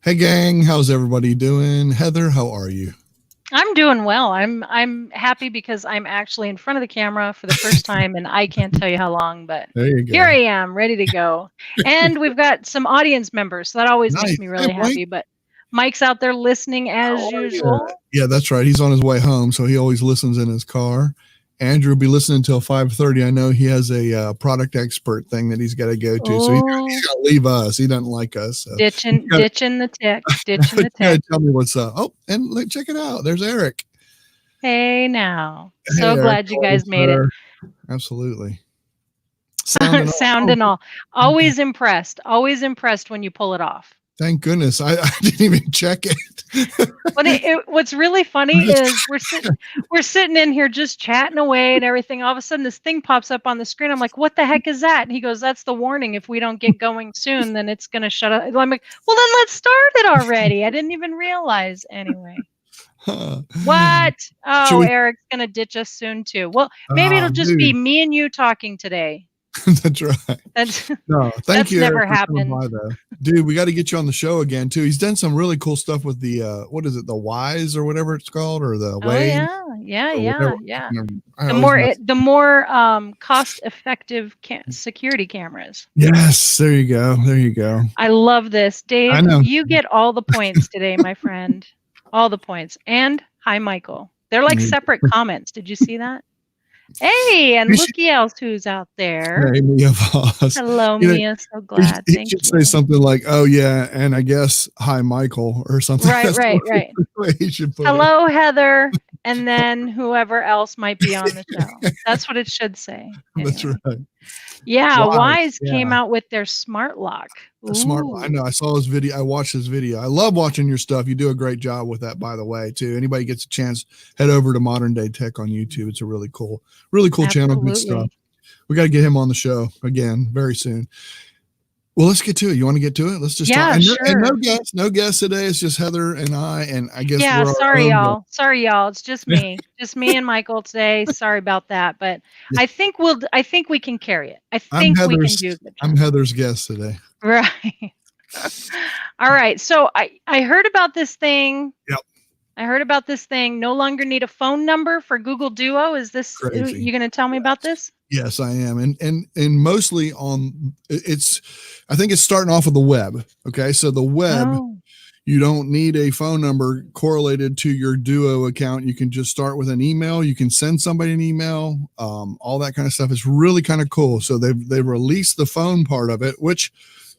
Hey gang, how's everybody doing? Heather, how are you? I'm doing well. I'm happy because I'm actually in front of the camera for the first time and I can't tell you how long, but There you here go. I am, ready to go. And we've got some audience members, so that always makes Nice. me Hey really Mike, happy. But Mike's out there listening how as are you? usual. Yeah, that's right. He's on his way home, so he always listens in his car. Andrew will be listening until 5:30. I know he has a product expert thing that he's got to go to, so he's Oh, got to leave us. He doesn't like us, so ditching the tick, ditching he's the got to tick. tell me what's up. Oh, and check it out. There's Eric. Hey now. Hey So Eric, glad you how are you, guys made it. sir? Absolutely. Sounding off. Sound Oh, and all. Always impressed. Always impressed when you pull it off. thank goodness. I didn't even check it. But what's really I'm funny just is we're sitting in here just chatting away and everything. All of a sudden, this thing pops up on the screen. I'm like, "What the heck is that?" And he goes, "That's the warning. If we don't get going soon, then it's gonna shut up." I'm like, "Well, then let's start it already." I didn't even realize. Anyway, what? should Oh, we? Eric's gonna ditch us soon too. Well, maybe it'll just be Dude, me and you talking today. that's right. That's No, thank that's you, Eric, never for coming happened. by, though. Dude, we got to get you on the show again too. He's done some really cool stuff with the what is it, the Wise or whatever it's called, or the Oh Wave yeah, yeah, or whatever. yeah, yeah. I The always more mess. cost-effective security cameras. Yes, there you go. There you go. I love this. I Dave, know. you get all the points today, my friend. All the points. And hi, Michael. They're like separate comments. Did you see that? Hey, and You should looky else who's out there. say Mia Voss. Hello, You know, Mia. So glad. he Thank should say you. something like, "Oh yeah," and I guess "Hi, Michael" or something. Right, That's the right, right. way he should put it. Hello, Heather. And then whoever else might be on the show. That's what it should say. That's Anyway. right. Yeah, Wise. Wise came Yeah. out with their smart lock. A smart. I know. Ooh. I saw his video. I watched his video. I love watching your stuff. You do a great job with that, by the way. Too. Anybody gets a chance, head over to Modern Day Tech on YouTube. It's a really cool channel. Good stuff. Absolutely. We got to get him on the show again very soon. Well, let's get to it. You want to get to it? Let's just talk. Yeah, And sure. no guests today. It's just Heather and I, and I guess Yeah, we're our sorry, own guests. y'all. Sorry, y'all. It's just me. Just me and Michael today. Sorry about that, but I think we can carry it. I I'm think we can Heather's. do a good I'm job. Heather's guest today. Right. All right. So I heard about this thing. Yep. I heard about this thing. No longer need a phone number for Google Duo. Is this Crazy. you going to tell me about this? Yes, I am, and mostly on it's. I think it's starting off with the web. Okay, so the web, Oh. you don't need a phone number correlated to your Duo account. You can just start with an email. You can send somebody an email. All that kind of stuff is really kind of cool. So they've released the phone part of it, which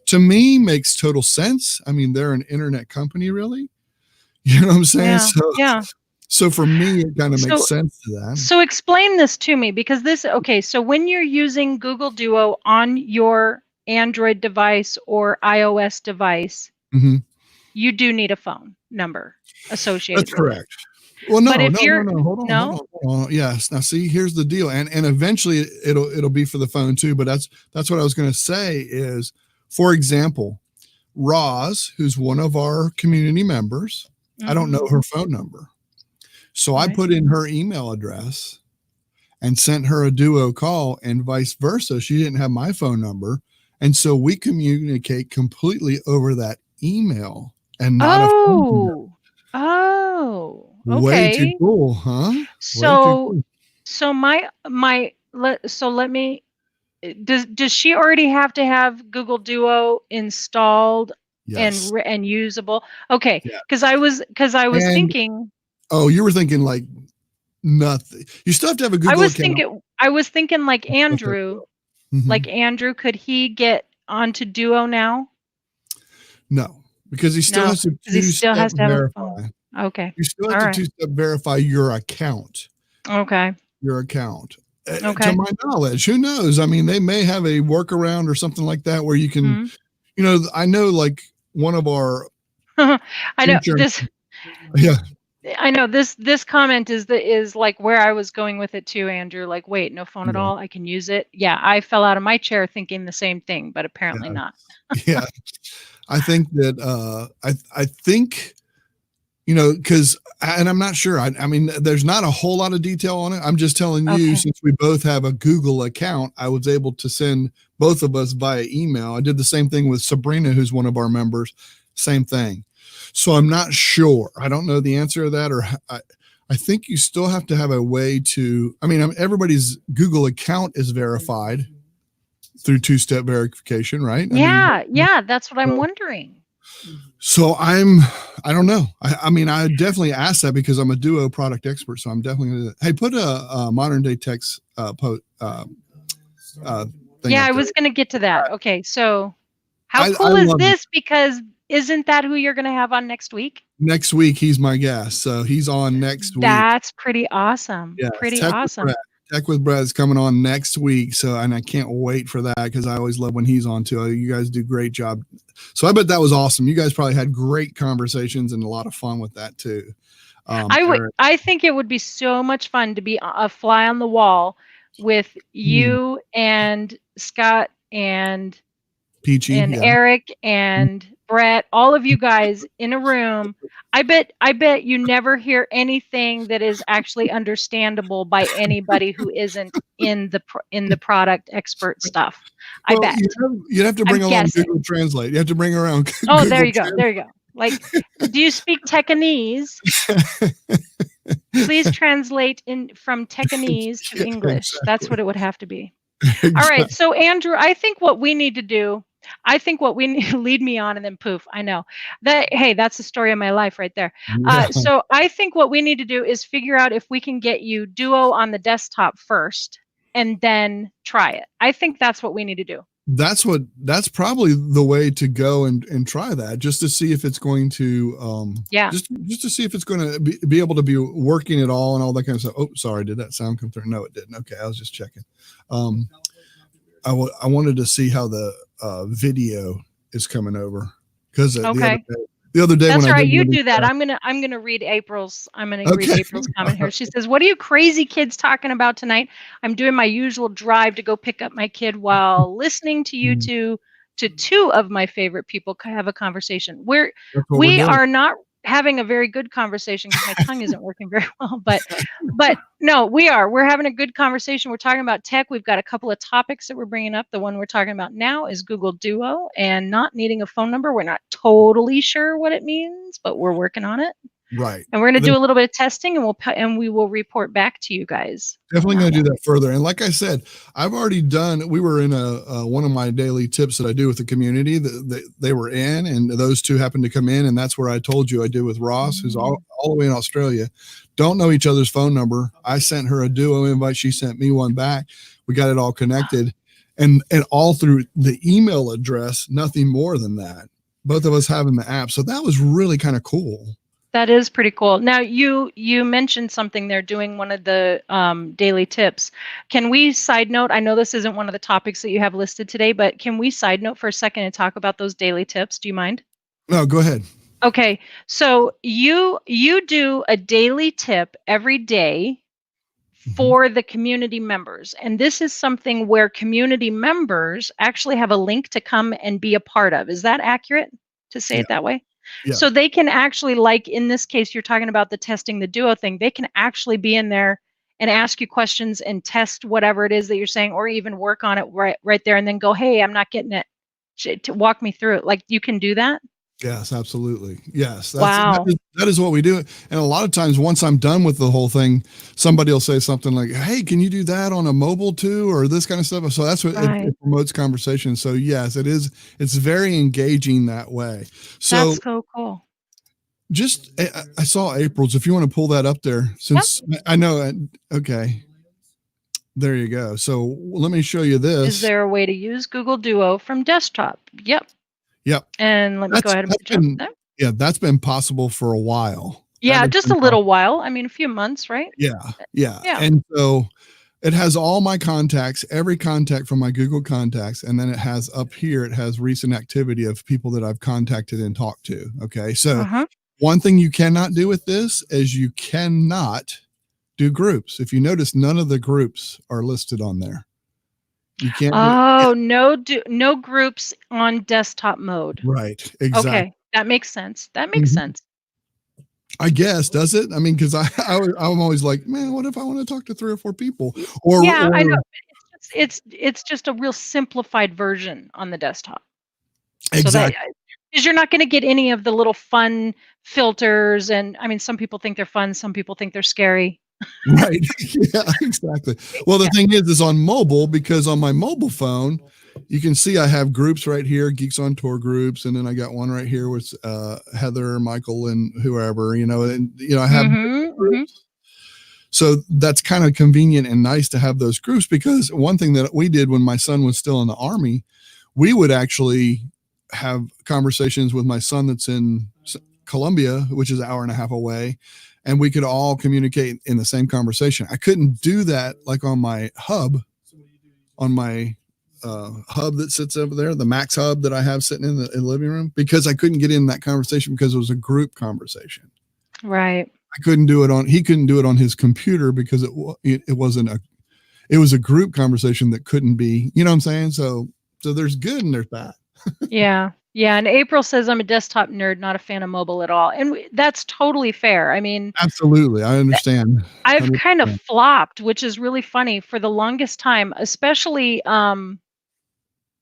to me makes total sense. I mean, they're an internet company, really. You know what I'm saying? Yeah. So Yeah. so for me, it kind of makes So sense to that. So explain this to me because so when you're using Google Duo on your Android device or iOS device, Mm-hmm. you do need a phone number associated That's with it. correct. Well, But no, if no, no, you're no. no? Hold on. Yes. Now, see, here's the deal, and eventually it'll be for the phone too. But that's what I was going to say is, for example, Roz, who's one of our community members, I don't know Mhm. her phone number, so I Right. put in her email address and sent her a Duo call, and vice versa. She didn't have my phone number, and so we communicate completely over that email and not a phone number. Oh. Oh. Way too Okay. cool, huh? Way too So cool. so let me does she already have to have Google Duo installed Yes. and usable? Okay, Yeah. because I was And thinking oh, you were thinking like nothing. You still have to have a I Google was account. thinking I was thinking Mhm. like Andrew, could he get onto Duo now? No, because he still No, has to because he still two-step has to have a phone. verify. Okay, You still have all to right, two-step verify your account. okay, Your account. To okay. my knowledge, who knows? I mean, they may have a workaround or something like that where you can, Mhm. I know like one of our I know insurance. Yeah, this comment is like where I was going with it too, Andrew. Like, wait, no phone at yeah, all. I can use it. Yeah, I fell out of my chair thinking the same thing, but apparently yeah, not. yeah. I think that I think because, and I'm not sure. I mean, there's not a whole lot of detail on it. I'm just telling you, Okay. since we both have a Google account, I was able to send both of us via email. I did the same thing with Sabrina, who's one of our members. Same thing. So I'm not sure. I don't know the answer to that, or I think you still have to have a way to. I mean, everybody's Google account is verified through two-step verification, right? I mean, Yeah, that's what I'm wondering. so I don't know. I mean, I definitely asked that because I'm a Duo product expert. So I'm definitely going to, hey, put a modern day text thing. Yeah, up I there. was going to get to that. Okay, so how I cool is love it. this? Because isn't that who you're going to have on next week? Next week, he's my guest. So he's on next week. That's pretty awesome. Yeah, Pretty awesome. Tech with Brad's coming on next week. So, and I can't wait for that because I always love when he's on too. You guys do a great job. So I bet that was awesome. You guys probably had great conversations and a lot of fun with that too. I think it would be so much fun to be a fly on the wall with you and Scott and Peachy and Eric and Brett, all of you guys in a room. I bet you never hear anything that is actually understandable by anybody who isn't in the product expert stuff. I bet. You have to bring along Google Translate. You have to bring around. Oh, Google there you go. There you go. Like, do you speak Tekanese? Please translate from Tekanese to English. Exactly. That's what it would have to be. Exactly. All right. So Andrew, I think what we need to do, lead me on and then poof, I know that, hey, that's the story of my life right there. Yeah. So I think what we need to do is figure out if we can get you Duo on the desktop first and then try it. I think that's what we need to do. That's probably the way to go and try that, just to see if it's going to, just to see if it's going to be able to be working at all and all that kind of stuff. Oh, sorry. Did that sound come through? No, it didn't. Okay. I was just checking. I wanted to see how the video is coming over because the other day that's when right. You do that. I'm gonna read April's. Read April's comment here. She says, "What are you crazy kids talking about tonight? I'm doing my usual drive to go pick up my kid while listening to you to two of my favorite people have a conversation. We are not having a very good conversation because my tongue isn't working very well, but no, we're having a good conversation. We're talking about tech. We've got a couple of topics that we're bringing up. The one we're talking about now is Google Duo and not needing a phone number. We're not totally sure what it means, but we're working on it. Right. And we're going to do a little bit of testing and we will report back to you guys. Definitely going to do that further. And like I said, I've already we were in one of my daily tips that I do with the community that they were in, and those two happened to come in. And that's where I told you I did with Ross, who's all the way in Australia. Don't know each other's phone number. I sent her a Duo invite. She sent me one back. We got it all connected and all through the email address, nothing more than that. Both of us having the app. So that was really kind of cool. That is pretty cool. Now, you mentioned something there, doing one of the daily tips. Can we side note? I know this isn't one of the topics that you have listed today, but can we side note for a second and talk about those daily tips? Do you mind? No, go ahead. Okay, so you do a daily tip every day for the community members, and this is something where community members actually have a link to come and be a part of. Is that accurate to say it that way? Yeah. So they can actually, like in this case, you're talking about the testing the Duo thing, they can actually be in there and ask you questions and test whatever it is that you're saying, or even work on it right there and then go, hey, I'm not getting it. To walk me through it. Like, you can do that? Yes, absolutely. Yes. Wow. That is what we do. And a lot of times once I'm done with the whole thing, somebody will say something like, hey, can you do that on a mobile too? Or this kind of stuff. So that's what it promotes conversation. So yes, it is. It's very engaging that way. So that's so cool. I saw April's, if you want to pull that up there, since I know. Okay. There you go. So let me show you this. Is there a way to use Google Duo from desktop? Yep. Yep. And let me go ahead and jump there. Yeah, that's been possible for a while. Yeah, just a little while. I mean, a few months, right? Yeah. And so it has all my contacts, every contact from my Google contacts. And then it has up here, it has recent activity of people that I've contacted and talked to. Okay. So one thing you cannot do with this is you cannot do groups. If you notice, none of the groups are listed on there. You can't. No groups on desktop mode. Right. Exactly. Okay, that makes sense. That makes sense. I guess, does it? I mean, because I'm always like, man, what if I want to talk to 3 or 4 people? I know. It's just a real simplified version on the desktop. Exactly. 'Cause you're not gonna get any of the little fun filters, and I mean, some people think they're fun, some people think they're scary. Right. Yeah, exactly. Well, the Yeah. thing is on mobile, because on my mobile phone, you can see I have groups right here, Geeks on Tour groups, and then I got one right here with Heather, Michael, and whoever, and I have Mhm, mhm. groups. So that's kind of convenient and nice to have those groups, because one thing that we did when my son was still in the Army, we would actually have conversations with my son that's in Columbia, which is an hour and a half away, and we could all communicate in the same conversation. I couldn't do that like on my hub, hub that sits over there, the Max hub that I have sitting in the living room, because I couldn't get in that conversation because it was a group conversation. Right. He couldn't do it on his computer because it was a group conversation that couldn't be, you know what I'm saying? So there's good and there's bad. Yeah. Yeah, and April says, "I'm a desktop nerd, not a fan of mobile at all." And that's totally fair. I mean, Absolutely. I understand. I've kind of 100%. flopped, which is really funny for the longest time, especially,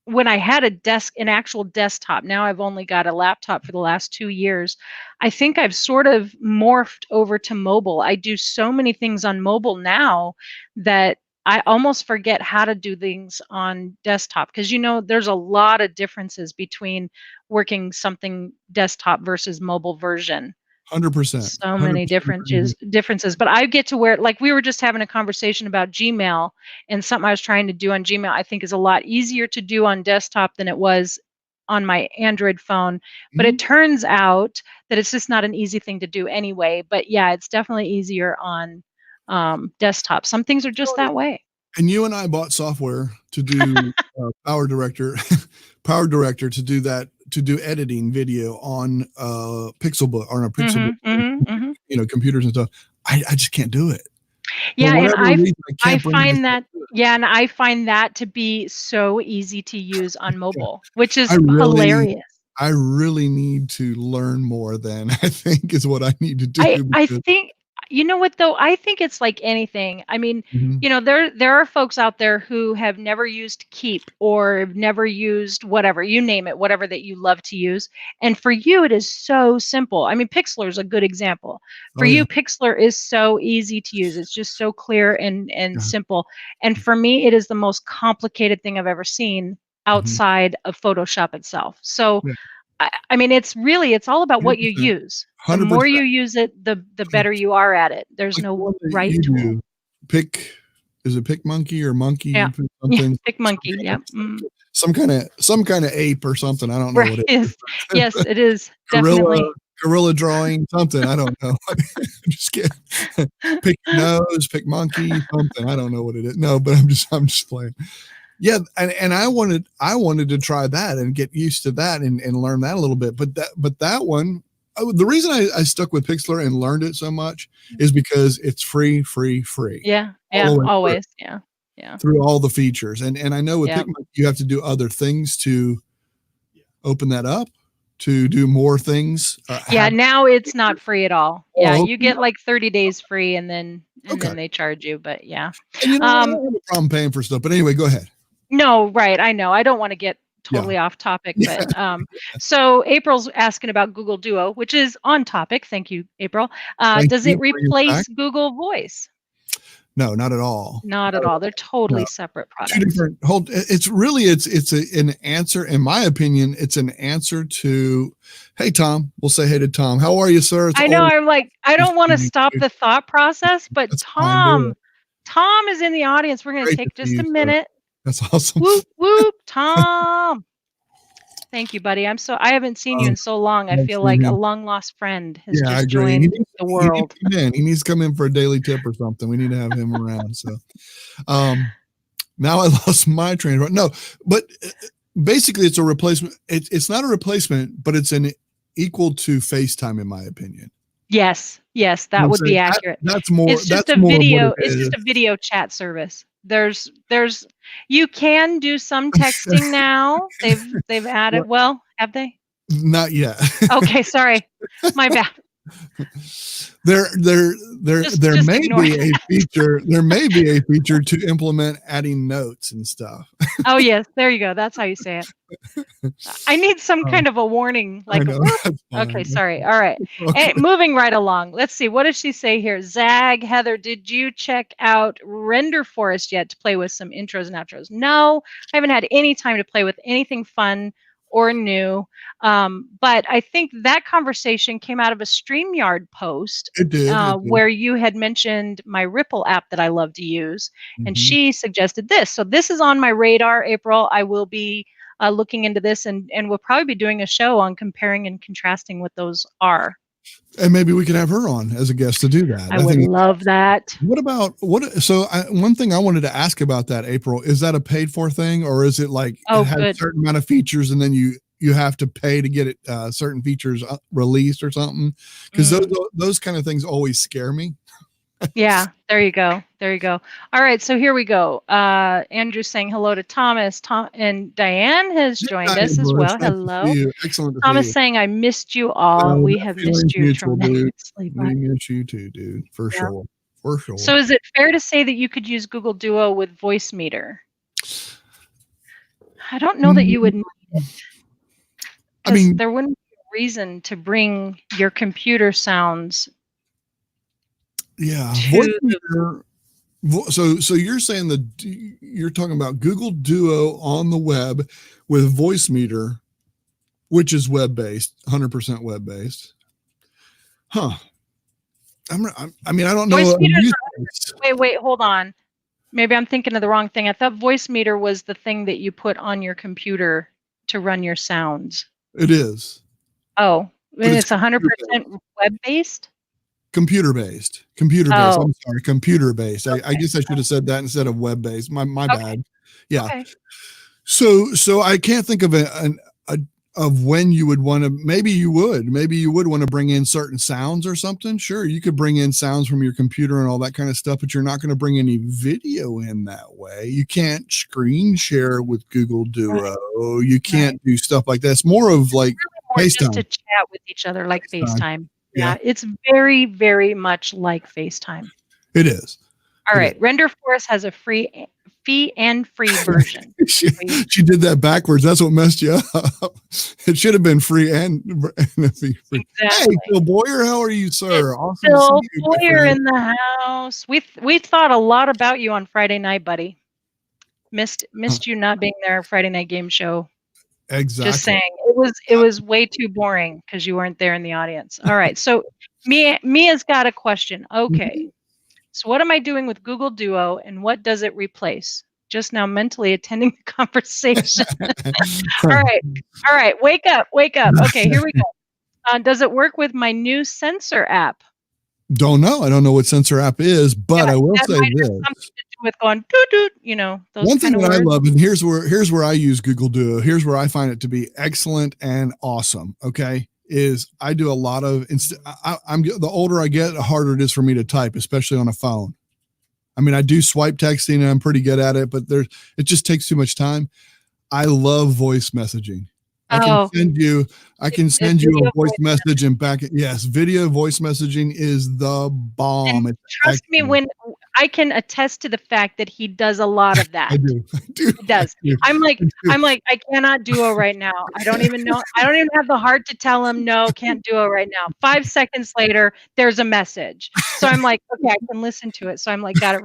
when I had an actual desktop. Now I've only got a laptop for the last 2 years. I think I've sort of morphed over to mobile. I do so many things on mobile now that I almost forget how to do things on desktop, because there's a lot of differences between working something desktop versus mobile version. 100%. So many 100% agree with you. differences, but I get to where, like, we were just having a conversation about Gmail, and something I was trying to do on Gmail, I think is a lot easier to do on desktop than it was on my Android phone, but it Mhm. turns out that it's just not an easy thing to do anyway. But yeah, it's definitely easier on, desktop. Some things are just that way. And you and I bought software to do Power Director, Power Director to do that, to do editing video on Pixelbook or a Pixelbook, Mhm, mhm, mhm. computers and stuff. I just can't do it for Yeah, and whatever reason. I I can't bring find myself that to it. yeah, and I find that to be so easy to use on Yeah. mobile, which I is really, hilarious. I really need to learn more than I think is what I need to do I because. think you know what though? I think it's like anything. I mean, Mhm. there are folks out there who have never used Keep or have never used whatever, you name it, whatever that you love to use. And for you, it is so simple. I mean, Pixlr is a good example. For Oh yeah, you, Pixlr is so easy to use. It's just so clear and yeah. simple. And for me, it is the most complicated thing I've ever seen Mhm. outside of Photoshop itself. So Yeah. I mean, it's all about what you 100%. use. The more 100%. you use it, the better you are at it. There's Like the no one that right you tool. do, pick is it pick monkey or Yeah. monkey Yeah, something, pick monkey, yep, mm. some kind of ape or something. I don't know Right, what it is. yes. Yes, it is, Gorilla definitely. gorilla drawing something. I don't know. I'm just kidding. Pick nose, pick monkey, something. I don't know what it is. No, but I'm just playing. Yeah, and I wanted to try that and get used to that and learn that a little bit. But that one, the reason I stuck with Pixlr and learned it so much is because it's free, free, free Yeah, all yeah, the way always, yeah, yeah, through all the features. And I know with yeah. Pigma you have to do other things to open that up, to do more things. Yeah, Have now it's not free at all. Yeah, oh, you get, like, 30 days free, and then okay. they charge you, but yeah. And you know what? I Um, don't have a problem paying for stuff. But anyway, go ahead. No, right, I know. I don't wanna get Yeah. totally off topic, Yeah. but, so April's asking about Google Duo, which is on topic. Thank you, April. Thank Does you it for bringing it back. replace Google Voice? No, not at all. Not Not at at all. all. They're No. totally separate Two products. different hold it's really an answer, in my opinion. It's an answer to, hey Tom, we'll say hey to Tom, how are you, sir? It's I know, always I'm like, I nice don't wanna to meet stop you. the thought process, but That's fine, do it. Tom is in the audience. We're gonna Great to take see just you, a sir. minute. That's awesome. Whoop, whoop, Tom. Thank you, buddy. I haven't seen you um, in so long. I I've feel seen like a him. long lost friend has Yeah, I just agree. He joined needs the he needs world. to come in. He needs to come in for a daily tip or something. We need to have him around. So um now I lost my train of thought. No, but basically it's a replacement. It's not a replacement, but it's an equal to FaceTime, in my opinion. Yes, yes, You know what that I'm would be saying? accurate. That's that's more of what it It's is. just a video chat service. There's you can do some texting now. They've Well, added, well, have they? not yet. Okay, sorry. My bad. There Just may ignore be it. a feature. There may be a feature to implement adding notes and stuff. Oh, yes, there you go. That's how you say it. I need some Um, kind of a warning, I like a know "boop." that's Okay, fine. sorry. All right. Okay. Moving right along. Let's see. What does she say here? Zag, Heather, did you check out Render Forest yet to play with some intros and outros? No, I haven't had any time to play with anything fun or new. But I think that conversation came out of a StreamYard post It did. It did. where you had mentioned my Ripple app that I love to use, and Mhm. she suggested this. So this is on my radar, April. I will be looking into this, and we'll probably be doing a show on comparing and contrasting what those are. And maybe we could have her on as a guest to do that. I I would think. love that. What about what? So one thing I wanted to ask about that, April, is that a paid for thing, or is it like it Oh, has a good. certain amount of features and then you have to pay to get it certain features released or something? Because those kind of things always scare me. Yeah, there you go. There you go. All right, so here we go. Andrew's saying hello to Thomas. Tom and Diane has joined Diane us as Bush, well. nice to see Hello. you. Excellent to see Thomas you. saying, I missed you all. No, We that have feeling's missed you mutual, dude. tremendously. We miss you too, dude, for Yeah. sure. For sure. So is it fair to say that you could use Google Duo with Voice Meter? I don't know that you would need it. I Because mean, there wouldn't be a reason to bring your computer sounds yeah, to voice the meter. So you're saying that you're talking about Google Duo on the web with voice meter, which is web based, 100% web based. Huh. I mean, I don't know. Voice Meter. Case. Wait, hold on. Maybe I'm thinking of the wrong thing. I thought Voice Meter was the thing that you put on your computer to run your sounds. It is. Oh, But and it's it's 100% web-based? computer based. Computer based. Oh, I'm sorry, computer based. I okay. guess I should have said that instead of web based. My Okay. bad. Yeah. Okay. So I can't think of of when you would want to. Maybe you would want to bring in certain sounds or something. Sure, you could bring in sounds from your computer and all that kind of stuff, but you're not going to bring any video in that way. You can't screen share with Google Duo. Right. You can't do stuff like that. It's more of like Really more just to FaceTime. chat with each other like FaceTime. Yeah, Yeah, it's very, very much like FaceTime. it is. All It right, Render Forest has a fee and free version. she did that backwards. That's what messed you up. It should have been free and free. Exactly. Hey, Phil Boyer, how are you, sir? Awesome Phil to see you, my Boyer friend. in the house. We thought a lot about you on Friday night, buddy. Missed you not being there Friday night game show. Exactly. Just saying, it was way too boring because you weren't there in the audience. All right, so Mia's got a question. Okay, so what am I doing with Google Duo, and what does it replace? Just now mentally attending the conversation. All right, wake up. Okay, here we go. Does it work with my new sensor app? Don't know. I don't know what sensor app is, but Yeah, I will that say might have this. something to do with going doot doot, those One thing kind of that I words. love, and here's where I use Google Duo. Here's where I find it to be excellent and awesome. Okay, is I do a lot of. I'm the older I get, the harder it is for me to type, especially on a phone. I mean, I do swipe texting and I'm pretty good at it, but it just takes too much time. I love voice messaging. I can send you a voice message and back it. Yes, video voice messaging is the bomb. And trust me, when I can attest to the fact that he does a lot of that. I do. He does. I'm like, I cannot Duo right now. I don't even have the heart to tell him no, can't Duo right now. 5 seconds later, there's a message. So I'm like, okay, I can listen to it. So I'm like, got it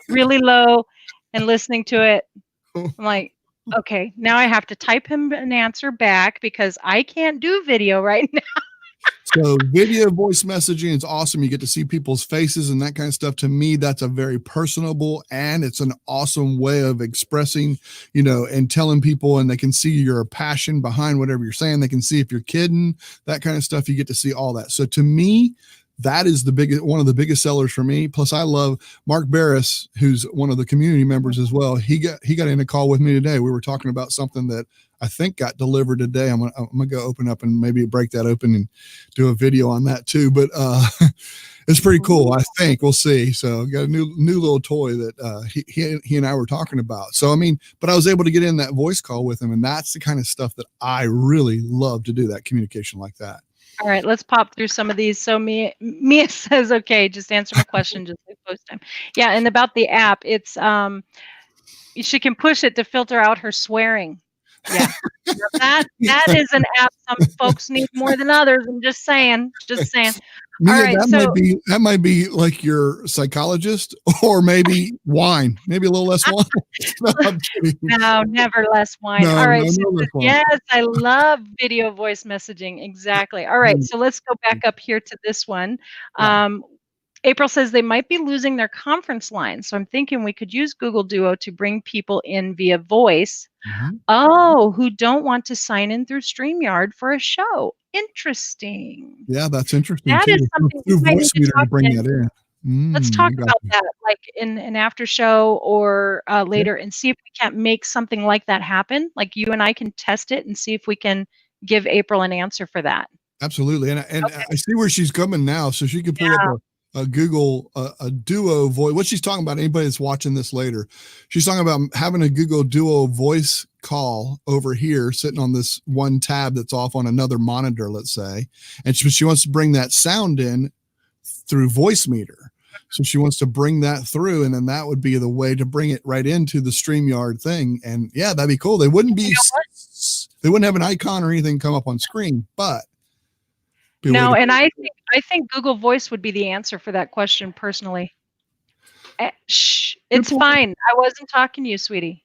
really low and listening to it. I'm like, okay, now I have to type him an answer back because I can't do video right now. So video voice messaging is awesome. You get to see people's faces and that kind of stuff. To me, that's a very personable and it's an awesome way of expressing, and telling people, and they can see your passion behind whatever you're saying. They can see if you're kidding, that kind of stuff. You get to see all that. So to me, that is one of the biggest sellers for me. Plus, I love Mark Barris, who's one of the community members as well. He got in a call with me today. We were talking about something that I think got delivered today. I'm gonna go open up and maybe break that open and do a video on that too. But it's pretty cool. I think we'll see. So got a new little toy that he and I were talking about. So I mean, but I was able to get in that voice call with him, and that's the kind of stuff that I really love to do. That communication like that. All right, let's pop through some of these. So Mia says, okay, just answer my question, just like post time. Yeah, and about the app, it's she can push it to filter out her swearing. Yeah. Now that is an app some folks need more than others. I'm just saying. Just saying. All Mia, right, so that might be like your psychologist, or maybe wine, maybe a little less wine. No, I'm kidding. no, never less wine. No, All no, right, she no says, less wine. yes, I love video voice messaging. Exactly. All right, so let's go back up here to this one. Yeah. April says they might be losing their conference line, so I'm thinking we could use Google Duo to bring people in via voice. Mhm. Oh, who don't want to sign in through StreamYard for a show. Interesting. Yeah, that's interesting That too. is something we Through might need voice to meter to talk bring in. that in. Let's talk I got about you. that, like, in an after show or, Yeah, later and see if we can't make something like that happen. Like, you and I can test it and see if we can give April an answer for that. absolutely. And Okay. I see where she's coming now. So she could pull up Yeah. a Google a Duo voice. What she's talking about, anybody that's watching this later, she's talking about having a Google Duo voice call over here, sitting on this one tab that's off on another monitor, let's say, and she wants to bring that sound in through voice meter. So she wants to bring that through, and then that would be the way to bring it right into the StreamYard thing. And yeah, that'd be cool. They wouldn't You be, know what? they wouldn't have an icon or anything come up on screen, but be a way No, to. and I think Google Voice would be the answer for that question personally. Shh, Good it's point. fine. I wasn't talking to you, sweetie.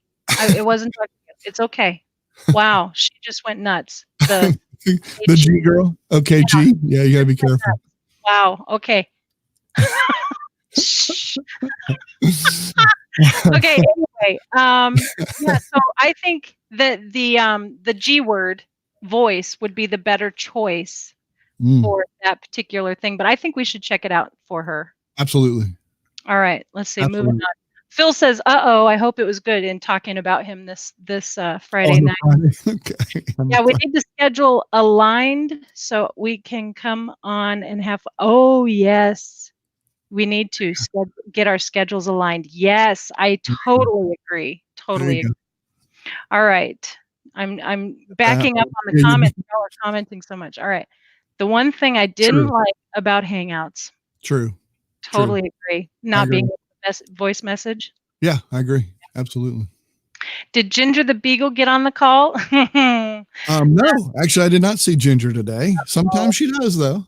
It wasn't talking to you. It's okay. Wow, she just went nuts. The G girl. Okay, yeah, G. Yeah, you gotta be careful. wow, okay. Okay, anyway, yeah, so I think that the G word, voice, would be the better choice for that particular thing, but I think we should check it out for her. Absolutely. All right, let's see, moving Absolutely. on. Phil says, "Uh-oh, I hope it was good," in talking about him this Friday On the night. Friday. Okay. Yeah, we need to schedule aligned so we can come on and have oh, yes. We need to get our schedules aligned. Yes, I totally agree. There you Totally go. agree. All right. I'm backing up on the Yeah, comments. Y'all are commenting so much. All right. The one thing I didn't true. like about Hangouts, True. True. totally agree, I not agree. being able to voice message. Yeah, I agree. Absolutely. Did Ginger the Beagle get on the call? No, actually, I did not see Ginger today. Sometimes she does, though.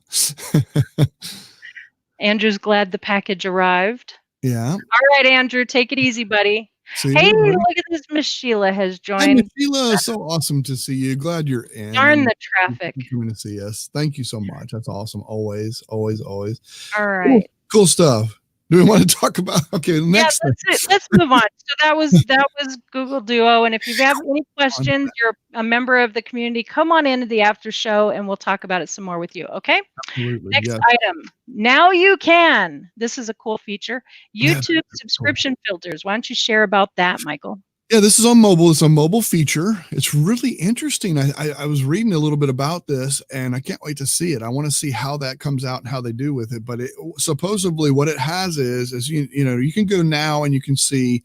Andrew's glad the package arrived. Yeah. All right, Andrew, take it easy, buddy. See Hey, you, buddy. look at this. Miss Sheila has Hi, Miss joined. Sheila. So awesome to see you. Glad you're in. Darn and the traffic. coming to see us. Thank you so much. That's awesome. Always, always, always. All right. Cool stuff. Do we want to talk about? Okay, next. Yeah, that's it. Let's move on. So that was Google Duo, and if you have any questions, you're a member of the community, come on into the after show, and we'll talk about it some more with you. Okay. Absolutely. Next Yes. item. Now you can. This is a cool feature. Yeah, YouTube subscription filters. Why don't you share about that, Michael? Yeah, this is on mobile. It's a mobile feature. It's really interesting. I was reading a little bit about this, and I can't wait to see it. I want to see how that comes out and how they do with it. But supposedly, what it has is you know, you can go now and you can see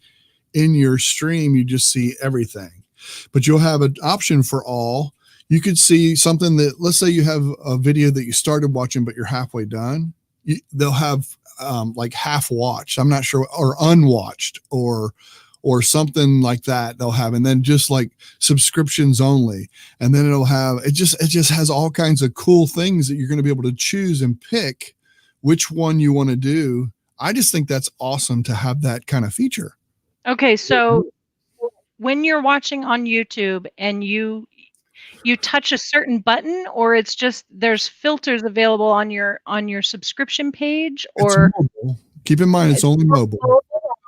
in your stream. You just see everything, but you'll have an option for all. You could see something that, let's say you have a video that you started watching, but you're halfway done. They'll have like half watched. I'm not sure, or unwatched, or something like that they'll have, and then just like subscriptions only, and then it just has all kinds of cool things that you're going to be able to choose and pick which one you want to do. I just think that's awesome to have that kind of feature. Okay, so when you're watching on YouTube and you touch a certain button, or it's just there's filters available on your subscription page, or It's mobile. Keep in mind, it's only mobile.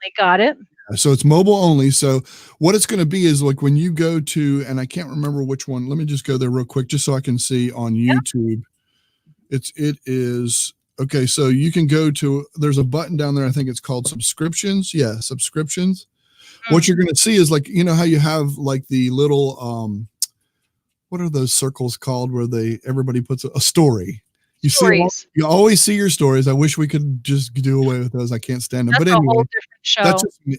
I got it. So it's mobile only. So what it's going to be is like when you go to, and I can't remember which one. Let me just go there real quick, just so I can see on YouTube. It is okay. So you can go to, there's a button down there. I think it's called subscriptions. Yeah. Subscriptions. What you're going to see is, like, you know how you have like the little, what are those circles called where everybody puts a story, Stories. You always see your stories. I wish we could just do away with those. I can't stand them. That's But a whole anyway, different show.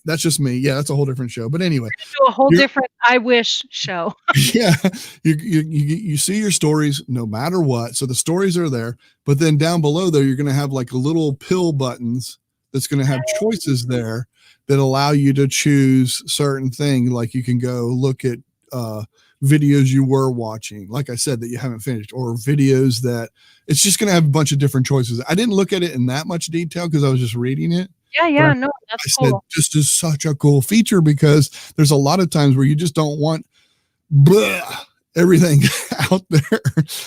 that's just me. Yeah, that's a whole different show. But anyway, Do a whole you're, different I wish show. yeah, you see your stories no matter what. So the stories are there, but then down below there, you're going to have like little pill buttons that's going to have choices there that allow you to choose certain things. Like you can go look at videos you were watching, like I said, that you haven't finished, or videos that it's just going to have a bunch of different choices. I didn't look at it in that much detail because I was just reading it. Yeah, no, that's I said, cool. this is such a cool feature because there's a lot of times where you just don't want everything out there.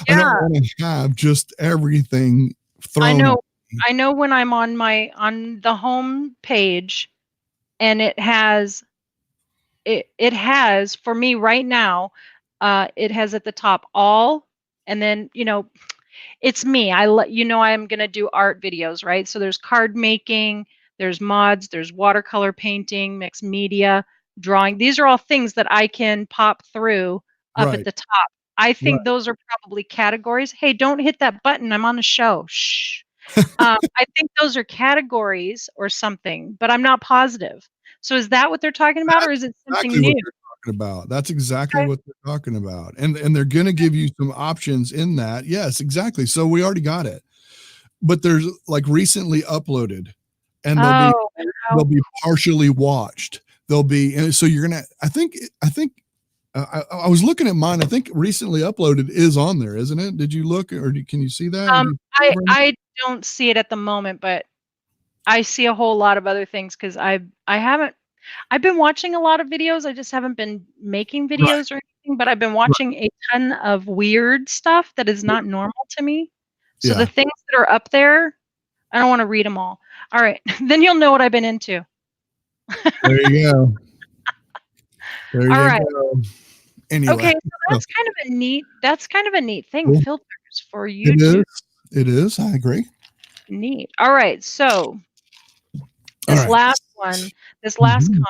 I don't want to have just everything thrown. I know when I'm on the home page and it has for me right now, it has at the top all, and then, it's me. I'm going to do art videos, right? So there's card making, there's mods, there's watercolor painting, mixed media, drawing. These are all things that I can pop through up at the top. I think those are probably categories. Hey, don't hit that button. I'm on a show. Shh. I think those are categories or something, but I'm not positive. So is that what they're talking about, or is it something Exactly new? what they're talking about. That's exactly what they're talking about. And they're going to give you some options in that. Yes, exactly. So we already got it. But there's like recently uploaded, and they'll be partially watched. They'll be, and so you're gonna. I think. I was looking at mine. I think recently uploaded is on there, isn't it? Did you look, or can you see that? I don't see it at the moment, but I see a whole lot of other things because I've been watching a lot of videos. I just haven't been making videos or anything, but I've been watching a ton of weird stuff that is not normal to me. So the things that are up there, I don't want to read them all. All right. Then you'll know what I've been into. There you go. There all you right. go. Anyway. Okay, so that's kind of a neat thing. Cool. Filters for YouTube. It is. I agree. Neat. All right. So this last comment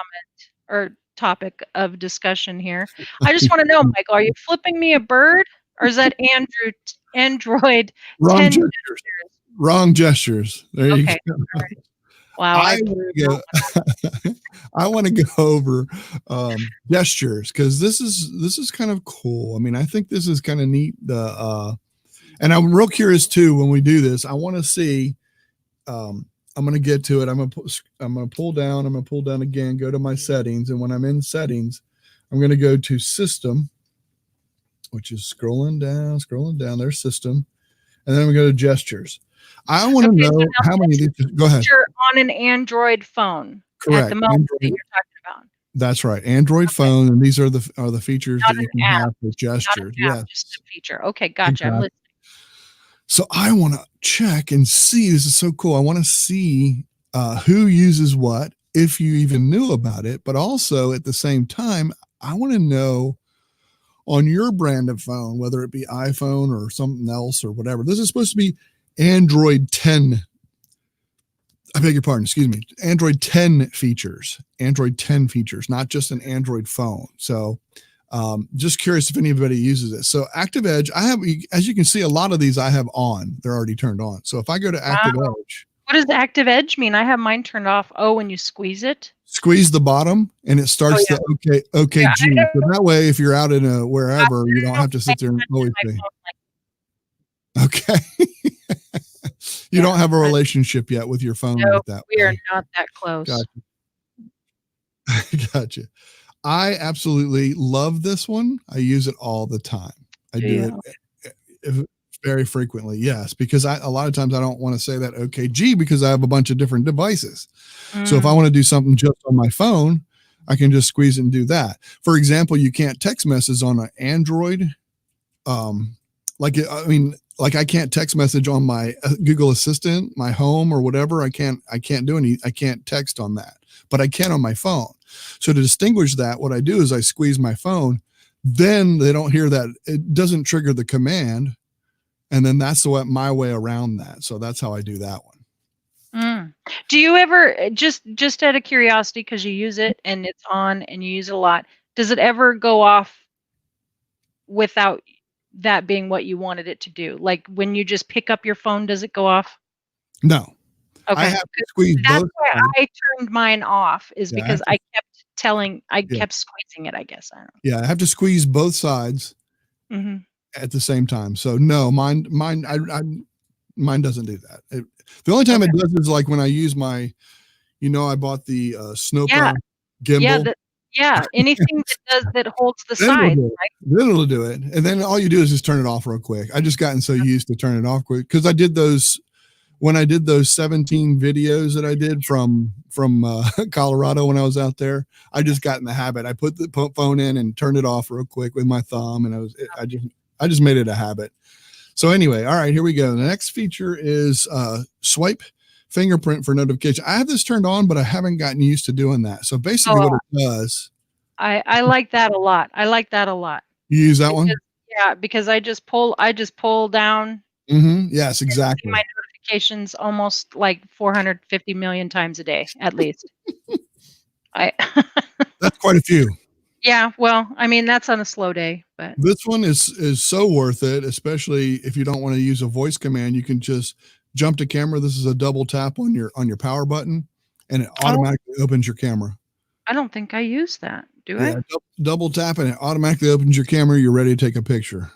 or topic of discussion here. I just want to know, Michael, are you flipping me a bird, or is that Android? Wrong gestures. Wrong gestures. There you go. Right. Wow. I want to go over gestures because this is kind of cool. I mean, I think this is kind of neat. And I'm real curious too when we do this. I want to see. I'm going to get to it. I'm going to pull down. I'm going to pull down again. Go to my settings, and when I'm in settings, I'm going to go to System, which is scrolling down. There's System, and then we go to Gestures. I want to know how many of these. Go ahead. You're on an Android phone. Correct. At the moment that you're talking about. That's right. Android phone, and these are the features that you can have with gestures. Yeah, just a feature. Okay, gotcha. Exactly. I'm listening. So I want to check and see. This is so cool. I want to see who uses what, if you even knew about it, but also at the same time, I want to know on your brand of phone, whether it be iPhone or something else or whatever. This is supposed to be Android 10. I beg your pardon. Excuse me. Android 10 features, not just an Android phone. So just curious if anybody uses it. So Active Edge, I have, as you can see, a lot of these I have on. They're already turned on. So if I go to Active Edge. What does Active Edge mean? I have mine turned off. Oh, when you squeeze it? Squeeze the bottom and it starts the OKG. So that way, if you're out in a wherever, you don't have to sit there and always say. Okay. You don't have a relationship yet with your phone. No, that we are not that close. Gotcha. I absolutely love this one. I use it all the time. I do it very frequently. Yes, because a lot of times I don't want to say that OKG because I have a bunch of different devices. So if I want to do something just on my phone, I can just squeeze it and do that. For example, you can't text message on an Android. Like I can't text message on my Google Assistant, my home or whatever. I can't text on that, but I can on my phone. So to distinguish that, what I do is I squeeze my phone, then they don't hear that. It doesn't trigger the command. And then that's my way around that. So that's how I do that one. Do you ever, just out of curiosity, because you use it and it's on and you use it a lot, does it ever go off without that being what you wanted it to do? Like when you just pick up your phone, does it go off? No, I Okay. have to squeeze That's both why sides. I turned mine off, is Yeah, I have because to, I yeah, kept squeezing it, I guess. I don't yeah, I have to squeeze both sides know. Mhm. at the same time. So no, mine doesn't do that. The only time Okay. it does is like when I use my, I bought the Yeah. Snopa Yeah, gimbal. anything that holds the Then it'll sides, do it. right? Then it'll do it. And then all you do is just turn it off real quick. I just gotten so used to turn it off quick because I did those when I did those 17 videos that I did from Colorado when I was out there. I just got in the habit. I put the phone in and turned it off real quick with my thumb, and I just made it a habit. So anyway, all right, here we go. The next feature is swipe fingerprint for notification. I have this turned on, but I haven't gotten used to doing that. So basically, Oh, what it does, I like that a lot. I like that a lot you use that because one. because I just pull down Yes, and see exactly. my notifications almost like 450 million times a day, at least. I That's quite a few. Yeah, well, I mean, that's on a slow day, but This one is so worth it, especially if you don't want to use a voice command. You can just jump to camera. This is a double tap on your power button, and it oh, automatically opens your camera. I don't think I use that. Do Yeah, I? double tap and it automatically opens your camera. You're ready to take a picture.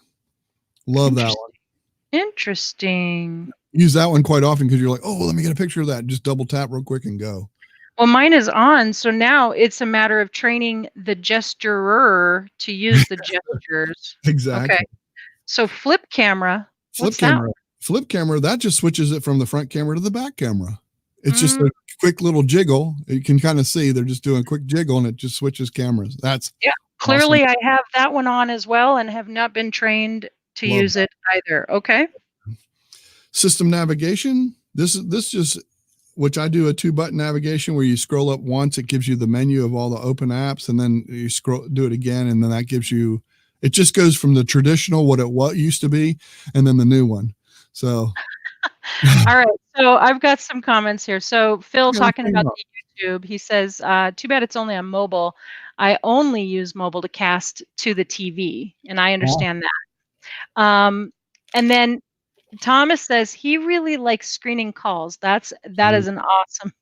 Love that Interesting. one. Interesting. Use that one quite often because you're like, oh, let me get a picture of that. Just double tap real quick and go. Well, mine is on, so now it's a matter of training the gesturer to use the gestures. Okay. Exactly. So flip camera, Flip what's that camera. Flip camera, that just switches it from the front camera to the back camera. It's just one? a quick little jiggle. You can kind of see they're just doing a quick jiggle and it just switches cameras. That's Yeah. awesome. Clearly, I have that one on as well and have not been trained to Love use that. it either. Okay. System navigation. This just which I do a 2-button navigation where you scroll up once, it gives you the menu of all the open apps, and then you do it again, and then that gives you it just goes from the traditional what used to be, and then the new one. So All right. So I've got some comments here. So Phil yeah, let's talking bring 'em about up. the YouTube, he says, too bad it's only on mobile. I only use mobile to cast to the TV, and I Wow. understand that. And then Thomas says he really likes screening calls. That is an awesome 100,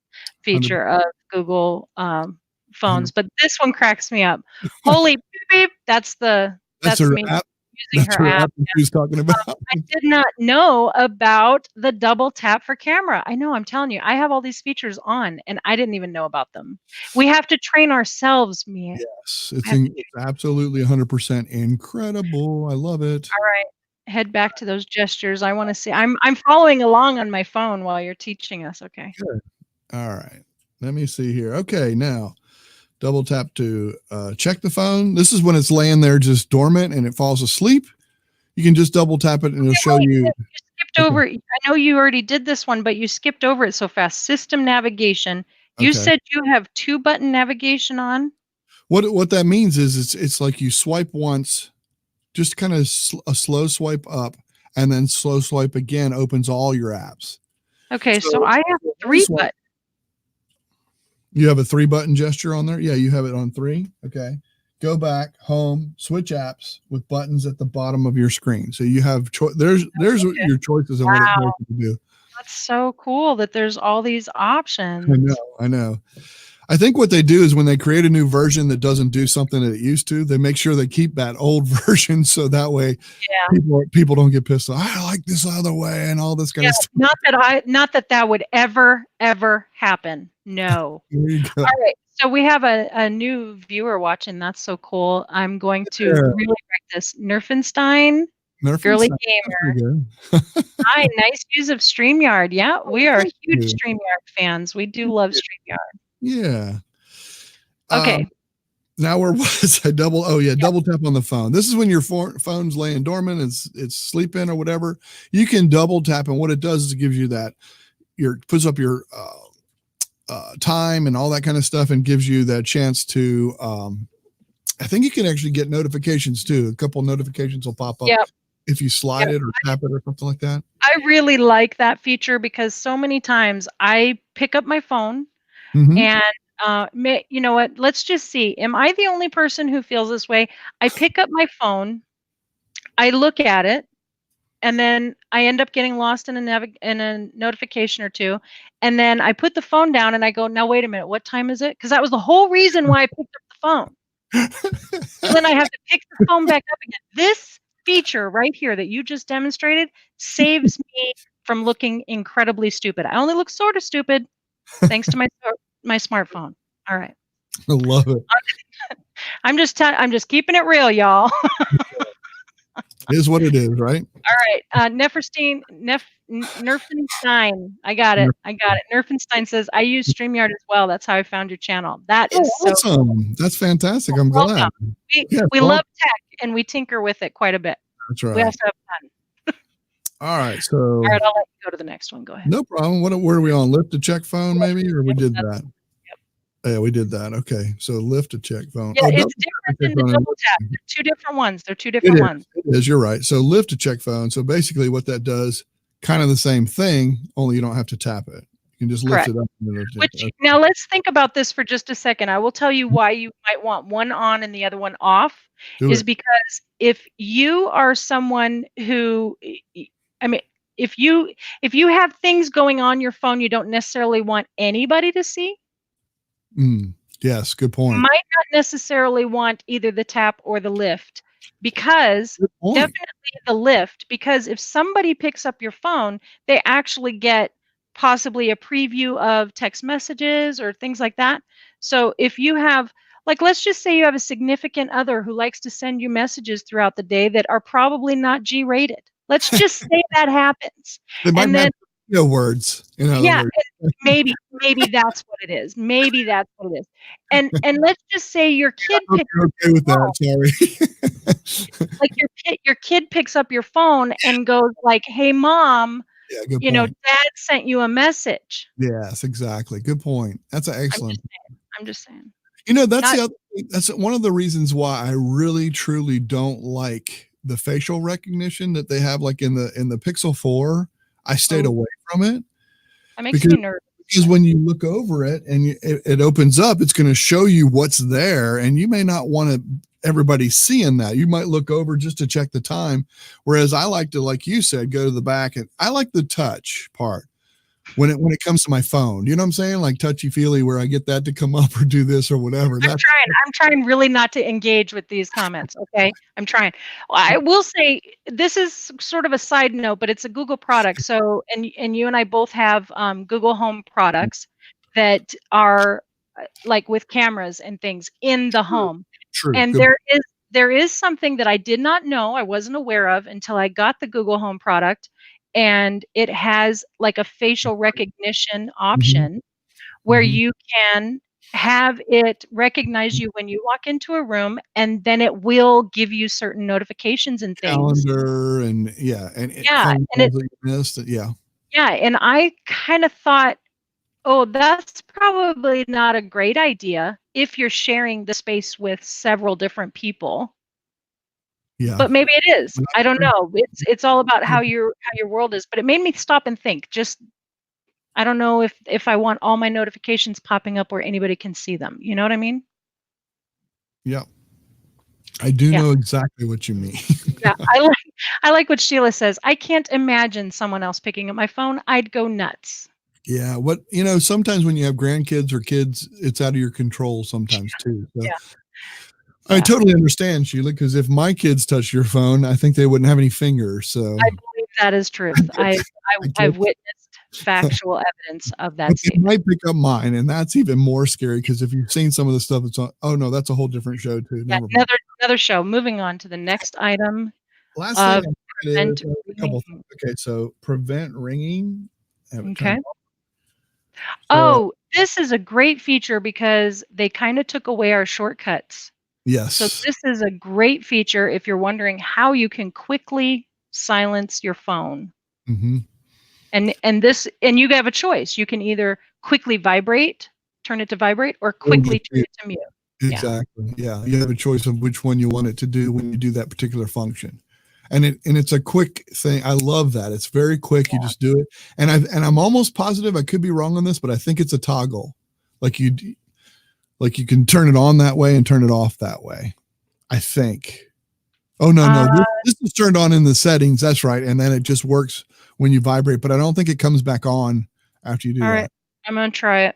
feature of Google phones. 100. But this one cracks me up. Holy beep, beep. That's That's her me app. using That's her her app. app that she was talking about. I did not know about the double tap for camera. I know, I'm telling you, I have all these features on and I didn't even know about them. We have to train ourselves, Mia. Yes, I have to it's absolutely 100% incredible. I love it. All right. Head back to those gestures. I want to see. I'm following along on my phone while you're teaching us. Okay. Good. All right. Let me see here. Okay, now double tap to check the phone. This is when it's laying there just dormant and it falls asleep. You can just double tap it and it'll Okay, show wait, you. you skipped Okay. over. I know you already did this one, but you skipped over it so fast. System navigation. You Okay. said you have 2-button navigation on. What that means is it's like you swipe once, just kind of a slow swipe up, and then slow swipe again opens all your apps. Okay, so So I have one 3 swipe, buttons. you have a 3-button gesture on there. Yeah, you have it on 3. Okay. Go back, home, switch apps with buttons at the bottom of your screen. So you have there's Okay. your choices on what it Wow. tells you to do. That's so cool that there's all these I know, options. I know. I think what they do is when they create a new version that doesn't do something that it used to, they make sure they keep that old version so that way Yeah. people don't get pissed off. I like this other way and all this kind Yeah, of stuff. not that that would ever happen. No. There you go. All right. So we have a new viewer watching. That's so cool. I'm going to Yeah. really write this. Nerfenstein, Nerfing girly sound. gamer. There you go. Hi, nice use of StreamYard. Yeah, we are Thank huge you. StreamYard fans. We do love StreamYard. Yeah. Okay. Now where was I? Yeah. Double tap on the phone. This is when your phone's laying dormant, it's sleeping or whatever. You can double tap, and what it does is it gives you that puts up your time and all that kind of stuff, and gives you that chance to. I think you can actually get notifications too. A couple notifications will pop up Yep. if you slide Yep. it or tap it or something like that. I really like that feature because so many times I pick up my phone Mm-hmm. and you know what? Let's just see. Am I the only person who feels this way? I pick up my phone I look at it, and then I end up getting lost in a notification or two, and then I put the phone down and I go, now wait a minute, what time is it? Because that was the whole reason why I picked up the phone. So then I have to pick the phone back up again. This feature right here that you just demonstrated saves me from looking incredibly stupid. I only look sort of stupid thanks to my smartphone. All right. I love it. I'm just keeping it real, y'all. It is what it is, right? All right. Nerfenstein. I got it. Nerfenstein says, I use StreamYard as well. That's how I found your channel. That is so awesome. cool. That's fantastic. I'm glad. We love tech and we tinker with it quite a bit. That's right. We also have fun. All right. So, all right, I'll let you go to the next one. Go ahead. No problem. Where are we on? Lift to check phone, maybe? Or we did that? Yeah, we did that. Okay. So lift to check phone. Yeah, it's different than the double tap. They're two different ones. It is. You're right. So lift to check phone. So basically what that does, kind of the same thing, only you don't have to tap it. You can just lift it up. Now let's think about this for just a second. I will tell you why you might want one on and the other one off. Because if you are someone who, I mean, if you have things going on your phone you don't necessarily want anybody to see. Yes, good point. You might not necessarily want either the tap or the lift, because definitely the lift, because if somebody picks up your phone, they actually get possibly a preview of text messages or things like that. So if you have, like, let's just say you have a significant other who likes to send you messages throughout the day that are probably not G-rated. Let's just say that happens. And then words, maybe that's what it is. And let's just say your kid picks with that. Sorry. Like your kid picks up your phone and goes like, "Hey, mom, Dad sent you a message." Yes, exactly. Good point. That's an excellent. I'm just saying. That's one of the reasons why I really truly don't like the facial recognition that they have, like in the Pixel 4. I stayed away from it. That makes me nervous. Because when you look over it and it opens up, it's going to show you what's there, and you may not want everybody seeing that. You might look over just to check the time. Whereas I like to, like you said, go to the back, and I like the touch part when it comes to my phone. You know what I'm saying? Like touchy feely, where I get that to come up or do this or whatever. I'm trying really not to engage with these comments. Okay. I'm trying. I will say this is sort of a side note, but it's a Google product. So, and you and I both have Google Home products that are like with cameras and things in the home. True. And there is something that I did not know, I wasn't aware of until I got the Google Home product. And it has like a facial recognition option where you can have it recognize you when you walk into a room, and then it will give you certain notifications and things. Calendar and and I kind of thought, oh, that's probably not a great idea if you're sharing the space with several different people. Yeah. But maybe it is. I don't know. It's all about how your world is. But it made me stop and think. Just, I don't know if I want all my notifications popping up where anybody can see them. You know what I mean? Yeah. I do know exactly what you mean. Yeah. I like what Sheila says. I can't imagine someone else picking up my phone. I'd go nuts. Yeah. Sometimes when you have grandkids or kids, it's out of your control sometimes too. So. Yeah. I totally understand, Sheila, because if my kids touch your phone, I think they wouldn't have any fingers. So I believe that is truth. I've witnessed factual evidence of that. It might pick up mine, and that's even more scary because if you've seen some of the stuff that's on, oh no, that's a whole different show too. Yeah, another show. Moving on to the next item. Last thing is a couple things. Okay, so prevent ringing. Okay. Oh, this is a great feature because they kind of took away our shortcuts. Yes. So this is a great feature if you're wondering how you can quickly silence your phone. And you have a choice. You can either quickly turn it to vibrate, or quickly turn it to mute. Exactly. Yeah. You have a choice of which one you want it to do when you do that particular function. And it's a quick thing. I love that. It's very quick. You just do it. And I'm almost positive, I could be wrong on this, but I think it's a toggle. Like you can turn it on that way and turn it off that way, I think. Oh, no, Uh, no. This is turned on in the settings. That's right. And then it just works when you vibrate, but I don't think it comes back on after you do all that. right, I'm gonna try it.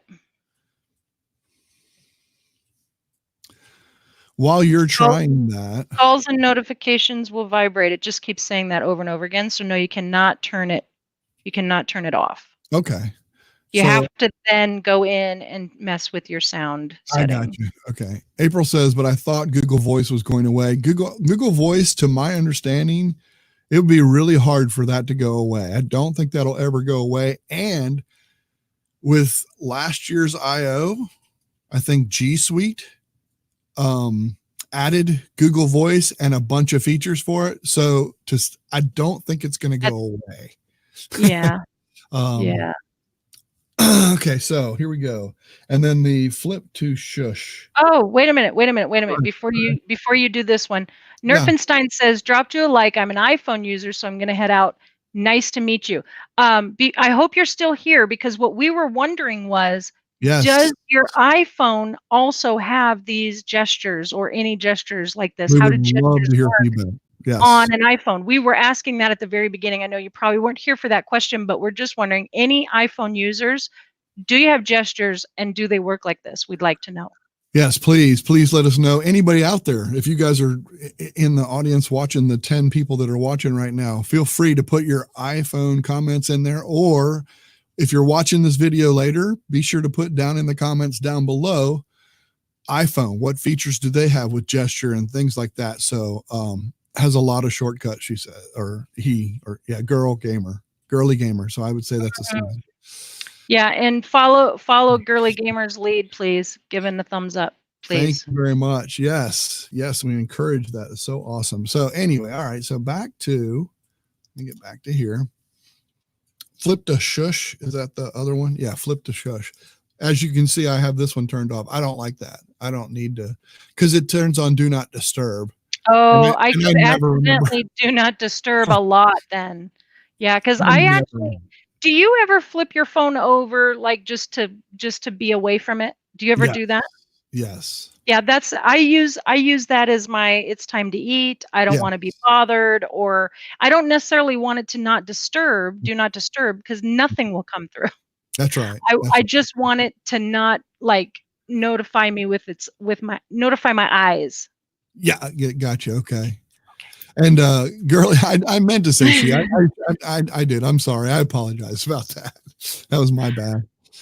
While you're trying that, Calls and notifications will vibrate. It just keeps saying that over and over again. So no, you cannot turn it. You cannot turn it off. okay. You So have to then go in and mess with your sound I got setting. you. Okay. April says, but I thought Google Voice was going away. Google Voice, to my understanding, it would be really hard for that to go away. I don't think that'll ever go away. And with last year's I/O, I think G Suite added Google Voice and a bunch of features for it. So just I don't think it's going to That, go away. yeah, Um, yeah. okay, so here we go. And then the flip to shush. Oh, wait a minute, wait a minute, wait a minute. Right, right. Before you do this one, Yeah. Nerfenstein says, dropped you a like. I'm an iPhone user, so I'm going to head out. Nice to meet you. I hope you're still here because what we were wondering was, Yes. does your iPhone also have these gestures or any gestures like this? We How do would love gestures to hear work feedback. Yes. on an iPhone? We were asking that at the very beginning. I know you probably weren't here for that question, but we're just wondering, any iPhone users, do you have gestures and do they work like this? We'd like to know. Yes, please let us know. Anybody out there, if you guys are in the audience watching, the 10 people that are watching right now, feel free to put your iPhone comments in there. Or if you're watching this video later, be sure to put down in the comments down below, iPhone, what features do they have with gesture and things like that? So has a lot of shortcuts, she said, or he, or yeah, girly gamer. So I would say that's a sign. Yeah, and follow Girly Gamer's lead, please. Give him the thumbs up, Thank please. you very much. Yes, we encourage that. It's so awesome. So anyway, all right. So let me get back to here. Flip to shush. Is that the other one? Yeah, flip to shush. As you can see, I have this one turned off. I don't like that. I don't need to, because it turns on do not disturb. Oh, I And I could never remember. accidentally do not disturb a lot then. Yeah, because I I never. actually, do you ever flip your phone over like just to be away from it? Do you ever Yeah. do that? Yes. Yeah, that's I use that as my it's time to eat. I don't Yeah. want to be bothered, or I don't necessarily want it to not disturb, do not disturb, because nothing will come through. That's right. I just want it to not like notify me notify my eyes. Yeah. Gotcha. Okay. And girl, I meant to say she. I did. I'm sorry. I apologize about that. That was my bad.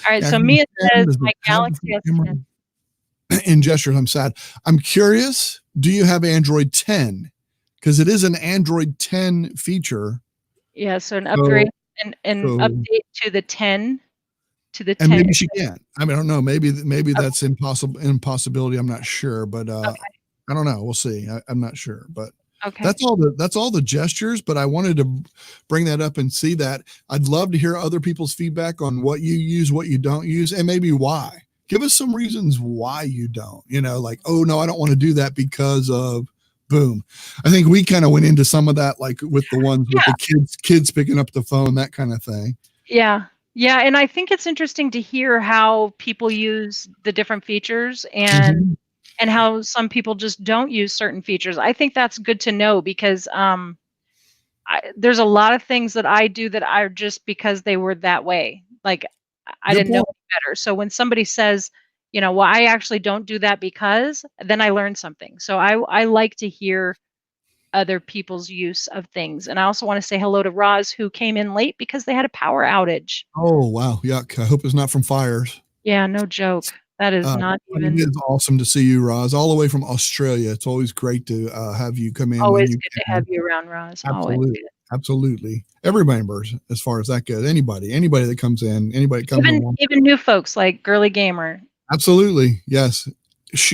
All right, Yeah, so Mia says does my it have the Galaxy camera? S10. In gestures, I'm sad. I'm curious. Do you have Android 10? Because it is an Android 10 feature. Yeah, so an So, upgrade and so, update to the 10 to the and 10. maybe she can. I mean, I don't know. Maybe Okay, that's impossibility. I'm not sure, but okay, I don't know. We'll see. I'm not sure, but okay. that's all the gestures. But I wanted to bring that up and see that. I'd love to hear other people's feedback on what you use, what you don't use, and maybe why. Give us some reasons why you don't. Like, oh no, I don't want to do that because of boom. I think we kind of went into some of that, like with the ones with Yeah, the kids picking up the phone, that kind of thing. yeah, yeah, and I think it's interesting to hear how people use the different features Mhm. and how some people just don't use certain features. I think that's good to know because there's a lot of things that I do that are just because they were that way. Like I Good didn't know point. any better. So when somebody says, well, I actually don't do that because, then I learned something. So I like to hear other people's use of things. And I also want to say hello to Roz, who came in late because they had a power outage. Oh wow, yuck! I hope it's not from fires. Yeah, no joke. That is not But it even is awesome to see you, Roz, all the way from Australia. It's always great to have you come in when always you good to have can. you around, Roz. Always Absolutely. good. Absolutely. Every members, as far as that goes. Anybody that comes in, anybody that comes Even along. even new folks like Girly Gamer. Absolutely. Yes. It's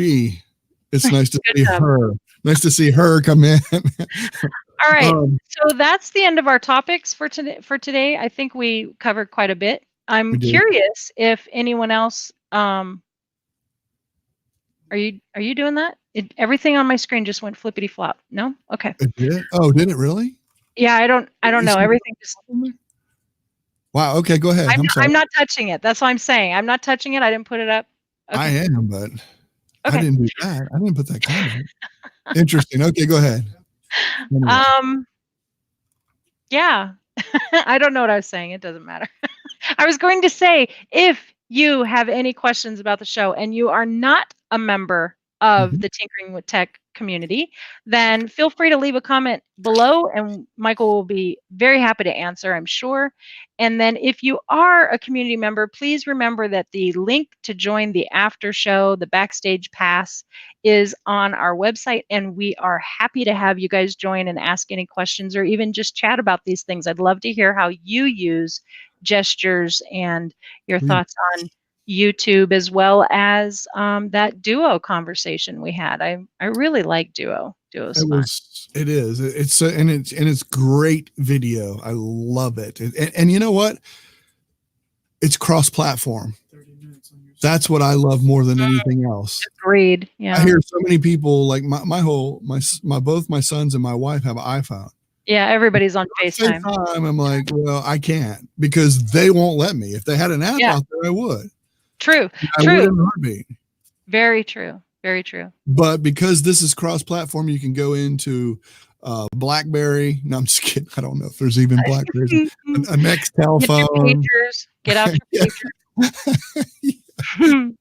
nice to Good see job. her. Nice to see her come in. All right. um, So that's the end of our topics for today. I think we covered quite a bit. I'm we did. curious if anyone else are you doing that? Everything on my screen just went flippity flop. No? Okay. It did. Oh, did it really? Yeah, I don't Is know. it- Everything just Wow. Okay. Go ahead. I'm sorry. I'm not touching it. That's what I'm saying. I'm not touching it. I didn't put it up. I Okay. am, but I Okay. didn't do that. I didn't put that comment. Interesting. Okay. Go ahead. Anyway. Um, yeah. I don't know what I was saying. It doesn't matter. I was going to say, if you have any questions about the show and you are not a member of Mhm. the Tinkering with Tech community, then feel free to leave a comment below and Michael will be very happy to answer, I'm sure. And then if you are a community member, please remember that the link to join the after show, the backstage pass, is on our website, and we are happy to have you guys join and ask any questions or even just chat about these things. I'd love to hear how you use gestures and your Yeah. thoughts on YouTube, as well as that duo conversation we had. I really like duo. Duo's fun. It is. And it's great video. I love it. And you know what? It's cross-platform. That's what I love more than anything else. Agreed. I Yeah. hear so many people, like both my sons and my wife have an iPhone. Yeah. Everybody's on FaceTime. I'm like, well, I can't because they won't let me. If they had an app Yeah. out there, I would. True. I True. would in a heartbeat. Very true. Very true. But because this is cross-platform, you can go into BlackBerry. No, I'm just kidding. I don't know if there's even BlackBerries. A Nextel Get phone. your pagers. Get out your pagers.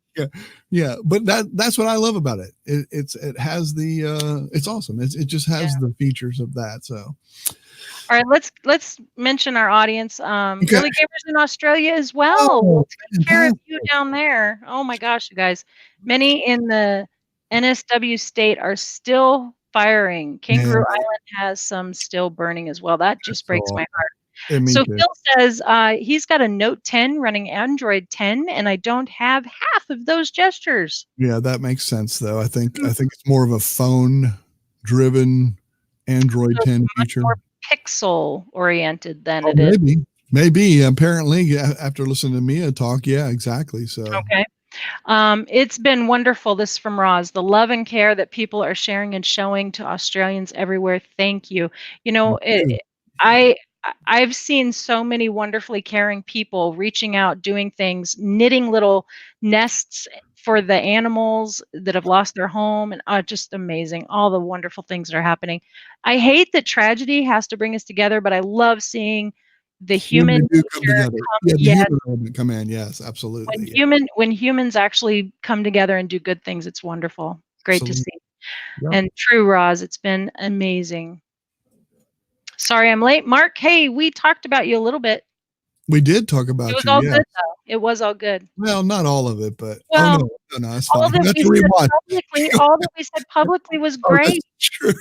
Yeah. But that's what I love about it. It has the it's awesome. It just has the features of that. So. All right, let's mention our audience. Okay. Girly Gamers in Australia as well. Oh, Take care of you down there. Oh my gosh, you guys. Many in the NSW state are still firing. Kangaroo Island has some still burning as well. That just breaks my heart. So too. Phil says he's got a Note 10 running Android 10, and I don't have half of those gestures. Yeah, that makes sense though. I think it's more of a phone-driven Android 10 feature. More pixel oriented than it is. Maybe apparently after listening to Mia talk, yeah, exactly. So okay. It's been wonderful. This is from Roz. The love and care that people are sharing and showing to Australians everywhere. Thank you. You know, I've seen so many wonderfully caring people reaching out, doing things, knitting little nests for the animals that have lost their home, and just amazing. All the wonderful things that are happening. I hate that tragedy has to bring us together, but I love seeing the human come together. Come in. Yes, absolutely. When humans actually come together and do good things, it's wonderful. Great to see. Yep. And true, Roz, it's been amazing. Sorry, I'm late. Mark, hey, we talked about you a little bit. We did talk about you. It was all good, though. It was all good. Well, not all of it, but no, it's fine. All that we said publicly was great. True.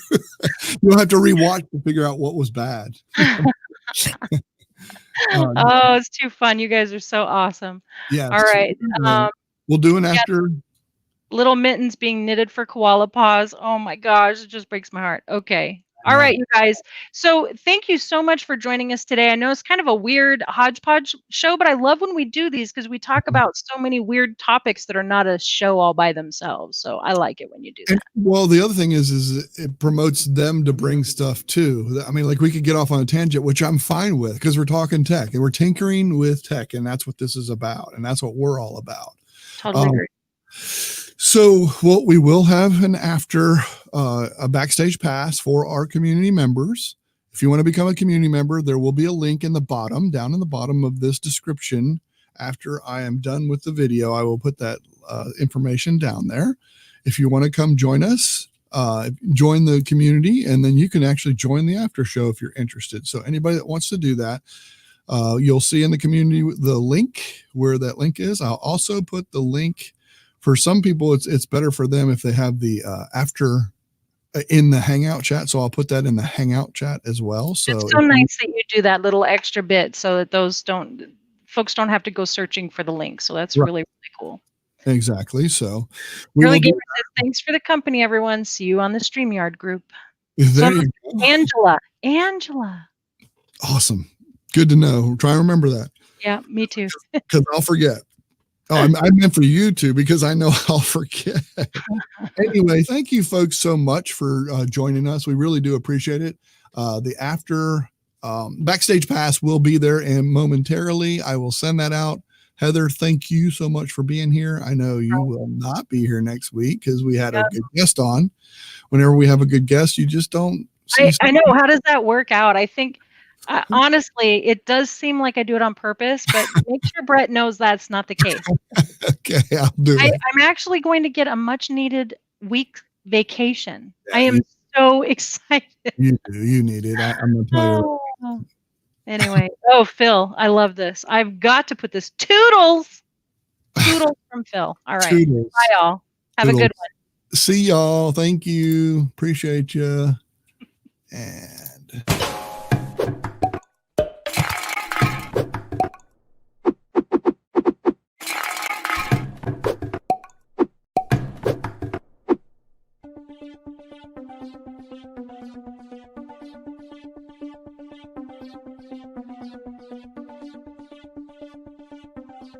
You'll have to rewatch to figure out what was bad. Oh, it's too fun. You guys are so awesome. Yeah. All right. We'll do an after. Little mittens being knitted for koala paws. Oh my gosh, it just breaks my heart. Okay. All right, you guys. So thank you so much for joining us today. I know it's kind of a weird hodgepodge show, but I love when we do these because we talk about so many weird topics that are not a show all by themselves. So I like it when you do that. Well, the other thing is it promotes them to bring stuff too. I mean, like we could get off on a tangent, which I'm fine with because we're talking tech and we're tinkering with tech, and that's what this is about, and that's what we're all about. Totally agree. So we will have an after a backstage pass for our community members. If you want to become a community member, there will be a link in the bottom, down in the bottom of this description. After I am done with the video, I will put that information down there. If you want to come join us, join the community, and then you can actually join the after show if you're interested. So anybody that wants to do that, you'll see in the community the link where that link is. I'll also put the link. For some people, it's better for them if they have the after in the Hangout chat. So I'll put that in the Hangout chat as well. So it's so nice that you do that little extra bit so that folks don't have to go searching for the link. So that's really, really cool. Exactly. So Girly Gamer says, thanks for the company, everyone. See you on the StreamYard group. There you go. Angela. Awesome. Good to know. Try and remember that. Yeah, me too. Because I'll forget. Oh, I meant for you too, because I know I'll forget. Anyway, thank you folks so much for joining us. We really do appreciate it. The after backstage pass will be there, and momentarily I will send that out. Heather, thank you so much for being here. I know you will not be here next week because we had a good guest on. Whenever we have a good guest, you just don't I know. How does that work out? I think, honestly, it does seem like I do it on purpose, but make sure Brett knows that's not the case. Okay, I'll do it. I'm actually going to get a much needed week vacation. Yeah, I am so excited. You do. You need it. I'm gonna tell you. Oh. Anyway, oh, Phil, I love this. I've got to put this. Toodles. Toodles from Phil. All right. Toodles. Bye, all. Have a good one. See y'all. Thank you. Appreciate you. And